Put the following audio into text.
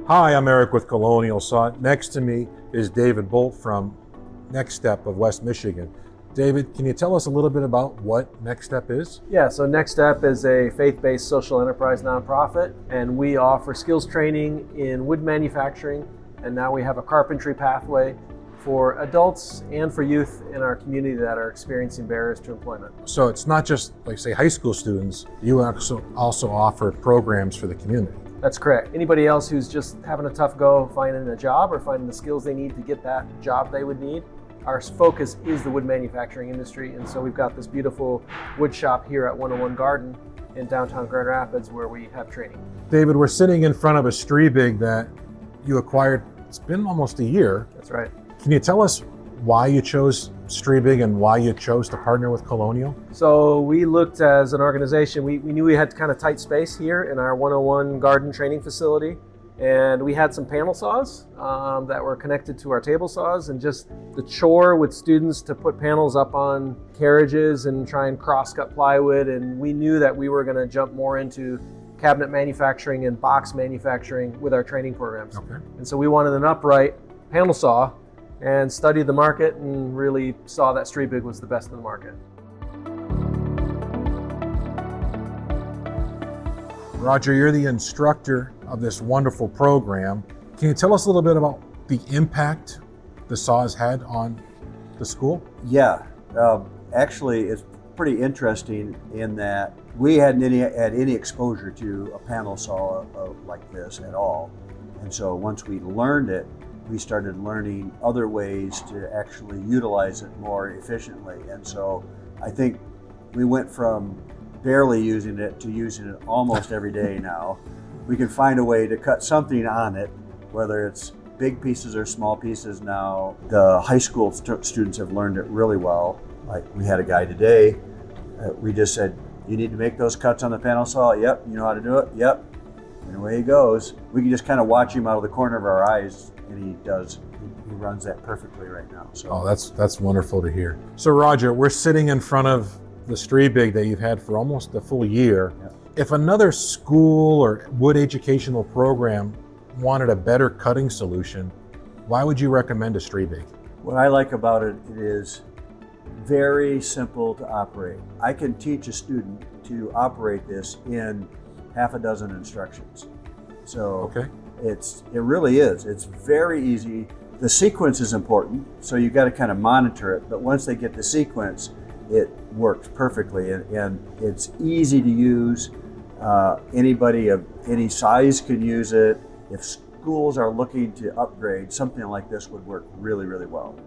Hi, I'm Eric with Colonial Saw. Next to me is David Bolt from Next Step of West Michigan. David, can you tell us a little bit about what Next Step is? Yeah, so Next Step is a faith-based social enterprise nonprofit, and we offer skills training in wood manufacturing, and now we have a carpentry pathway for adults and for youth in our community that are experiencing barriers to employment. So it's not just like, say, high school students, you also offer programs for the community. That's correct. Anybody else who's just having a tough go finding a job or finding the skills they need to get that job they would need, our focus is the wood manufacturing industry, and so we've got this beautiful wood shop here at 101 Garden in downtown Grand Rapids where we have training. David, we're sitting in front of a STRIEBIG that you acquired, it's been almost a year. That's right. Can you tell us why you chose STRIEBIG and why you chose to partner with Colonial? So we looked as an organization, we knew we had kind of tight space here in our 101 Garden training facility, and we had some panel saws that were connected to our table saws, and just the chore with students to put panels up on carriages and try and cross-cut plywood, and we knew that we were going to jump more into cabinet manufacturing and box manufacturing with our training programs. Okay. And so we wanted an upright panel saw and studied the market and really saw that STRIEBIG was the best in the market. Roger, you're the instructor of this wonderful program. Can you tell us a little bit about the impact the saw has had on the school? Yeah, actually it's pretty interesting in that we hadn't had any exposure to a panel saw like this at all. And so once we learned it, we started learning other ways to actually utilize it more efficiently. And so I think we went from barely using it to using it almost every day now. We can find a way to cut something on it, whether it's big pieces or small pieces now. The high school students have learned it really well. Like we had a guy today, we just said, you need to make those cuts on the panel saw? Yep. You know how to do it? Yep. And away he goes. We can just kind of watch him out of the corner of our eyes, and he runs that perfectly right now. So. Oh, that's wonderful to hear. So Roger, we're sitting in front of the STRIEBIG that you've had for almost a full year. Yep. If another school or wood educational program wanted a better cutting solution, why would you recommend a STRIEBIG? What I like about it, it is very simple to operate. I can teach a student to operate this in half a dozen instructions. So okay. It really is. It's very easy. The sequence is important, so you've got to kind of monitor it, but once they get the sequence, it works perfectly, and it's easy to use. Anybody of any size can use it. If schools are looking to upgrade, something like this would work really, really well.